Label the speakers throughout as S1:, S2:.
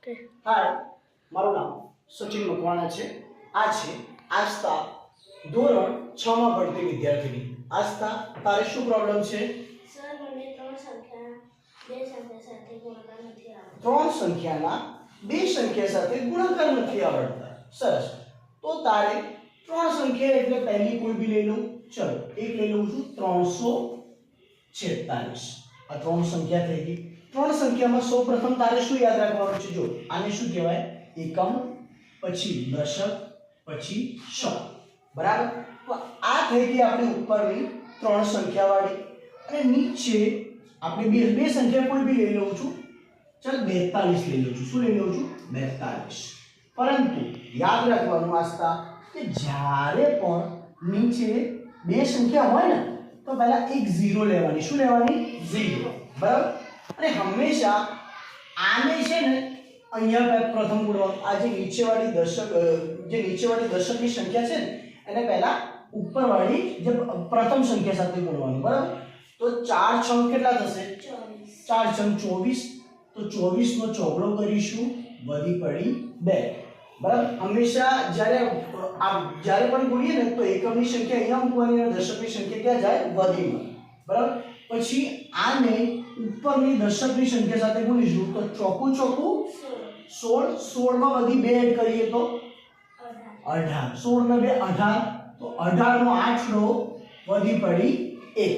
S1: હાય, મારું નામ સચિન મકવાણા છે. આ છે આસ્થા, ધોરણ 6 માં ભણતી વિદ્યાર્થીની. આસ્થા, તારે શું પ્રોબ્લેમ છે?
S2: સર, મને ત્રણ સંખ્યાના બે સંખ્યા સાથે ગુણાકાર નથી આવડતા.
S1: સરસ. તો તારે ત્રણ સંખ્યા એટલે પહેલી કોઈ બી લઈ લઉં. ચલો, એક લઈ લઉં છું 346. આ ત્રણ સંખ્યા થઈ ગઈ. ત્રણ સંખ્યામાં સૌપ્રથમ તારે શું યાદ રાખવાનું છે? જો આને શું કહેવાય? એકમ, પછી દશક, પછી શક. બરાબર? તો આ થઈ ગઈ આપણી ઉપરની ત્રણ સંખ્યાવાળી. અને નીચે આપણે બે સંખ્યા કોઈ બી લઈ લઉં છું. ચાલ 42 લઈ લઉં છું. શું લઈ લઉં છું? 42. પરંતુ યાદ રાખવાનું આસ્થા કે જ્યારે પણ નીચે બે સંખ્યા હોય ને તો પહેલા એક 0 લેવાની. શું લેવાની? 0. બરાબર? અને હંમેશા આને છે ને અહીંયા પ્રથમ ગુણવાનું. આ જે નીચેવાળી દશકની સંખ્યા છે ને એને પહેલા ઉપરવાળી જે પ્રથમ સંખ્યા સાથે ગુણવાનું. બરાબર? તો 4 6 કેટલા થશે? 4 6 24. તો 24 નો ચોગડો કરીશું, વધી પડી 2. બરાબર? હંમેશા જ્યારે પણ ગુણીએ ને તો એકમની સંખ્યા અહીંયા મૂકવાની અને દશકની સંખ્યા ક્યાં જાય? વધીમાં. બરાબર? પછી આને ઉપરની દશકની સંખ્યા સાથે ગુણીશું તો ચોકું 16. 16 માં વધી 2 એડ કરીએ તો 18. 16 ને 2 18. તો 18 નો આઠડો વધી પડી 1.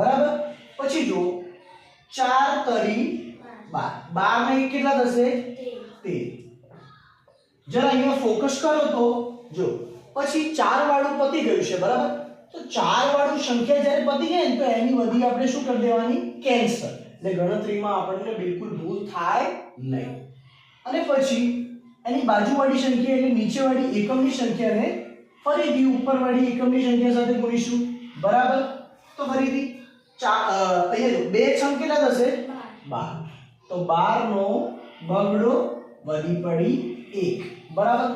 S1: બરાબર? પછી જો 4 તરી 12. 12 ને કેટલા થશે? 13. જરા અહીંયા ફોકસ કરો તો જો પછી 4 વાળું પતી ગયું છે. બરાબર? તો 4 વાળું સંખ્યા જ્યારે પતી જાય ને તો એની વધી આપણે શું કરી દેવાની? કેન્સલ. એટલે ગણતરીમાં આપણને બિલકુલ ભૂલ થાય નહીં. અને પછી એની બાજુવાળી સંખ્યા એટલે નીચેવાળી એકમની સંખ્યાને ફરીથી ઉપરવાળી એકમની સંખ્યા સાથે ગુણીશું. બરાબર? તો ફરીથી અહીંયા જો 2 6 કેટલા થશે? 12. તો 12 નો બગડો વધી પડી 1. બરાબર?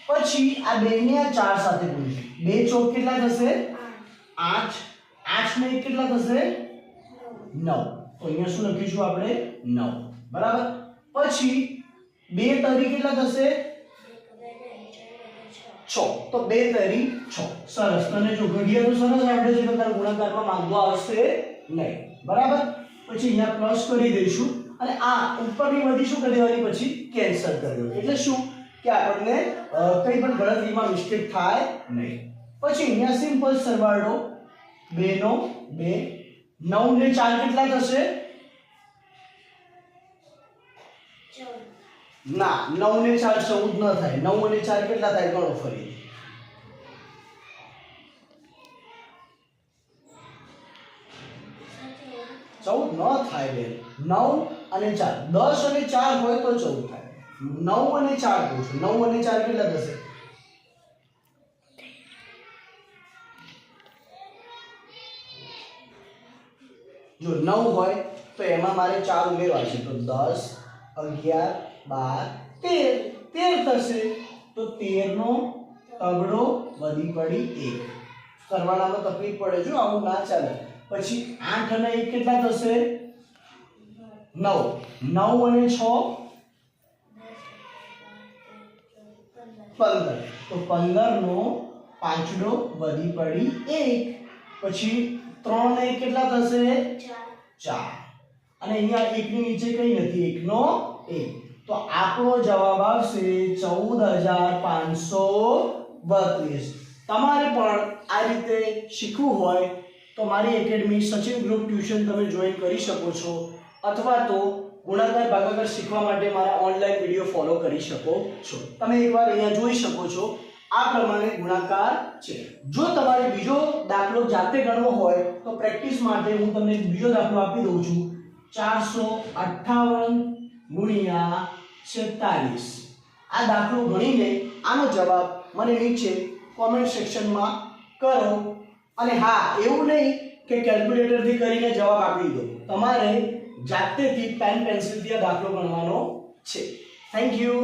S1: પછી આ 2 ને આ 4 સાથે ગુણીશું. 2 ચોક કેટલા થશે? 8. 8 ને 1 કેટલા થશે? 9. તો અહીંયા શું લખીશું આપણે? 9. બરાબર? પછી 2 તરી કેટલા થશે? 6. તો 2 તરી 6. સરસ. તને જો ઘડિયા તો સરસ આવડે છે તો તારે ગુણાકારમાં માંગવા આવશે નહીં. બરાબર? પછી અહીંયા પ્લસ કરી દઈશું અને આ ઉપરની વધી શું કરી દેવાની? પછી કેન્સલ કરી દેવાની. એટલે શું કે આપણને કંઈ પણ ગણતરીમાં મિસ્ટેક થાય નહીં. પછી અહીંયા સિમ્પલ સરવાળો 2 નો 2. 9 ને 4 કેટલા થશે? ના, 9 ને 4 14 ન થાય. 9 અને 4 કેટલા થાય? ગણો ફરી. 14 ન થાય બેન. 9 અને 4, 10 અને 4 હોય તો 14 થાય. 9 અને 4 કહું છું. 9 અને 4 કેટલા થશે? જો 9 હોય તો એમાં મારે 4 ઉમેરવા છે. તો 10 11 12 13 થશે. તો 13 નો તગડો વધી પડી 1. કરવાનામાં તકલીફ પડે જો, આવું ના ચાલે. પછી 8 અને 1 કેટલા થશે? 9. 9 અને 6 15. તો 15 નો પાંચડો વધી પડી 1. પછી 3 ને 1 કેટલા થશે? 4. અને અહીંયા 1 ની નીચે કઈ નથી. 1 નો 1. તો આપણો જવાબ આવશે 14532. તમારે પણ આ રીતે શીખવું હોય તો મારી એકેડમી સચિન ગ્રુપ ટ્યુશન તમે જોઈન કરી શકો છો, અથવા તો ગુણાકાર ભાગાકાર શીખવા માટે મારા ઓનલાઈન વિડીયો ફોલો કરી શકો છો. તમે એકવાર અહીંયા જોઈ શકો છો. આ પ્રમાણે ગુણાકાર છે. જો તમારે બીજો દાખલો જાતે ગણવો હોય તો પ્રેક્ટિસ માટે હું તમને બીજો દાખલો આપી દઉં છું. 458 ગુણ્યા 46. આ દાખલો ગણીને આનો જવાબ મને નીચે કોમેન્ટ સેક્શનમાં કરો. અને હા, એવું નહીં કે કેલ્ક્યુલેટરથી કરીને જવાબ આપી દો. તમારે જાતેથી પેન પેન્સિલથી આ દાખલો ગણવાનો છે. Thank you.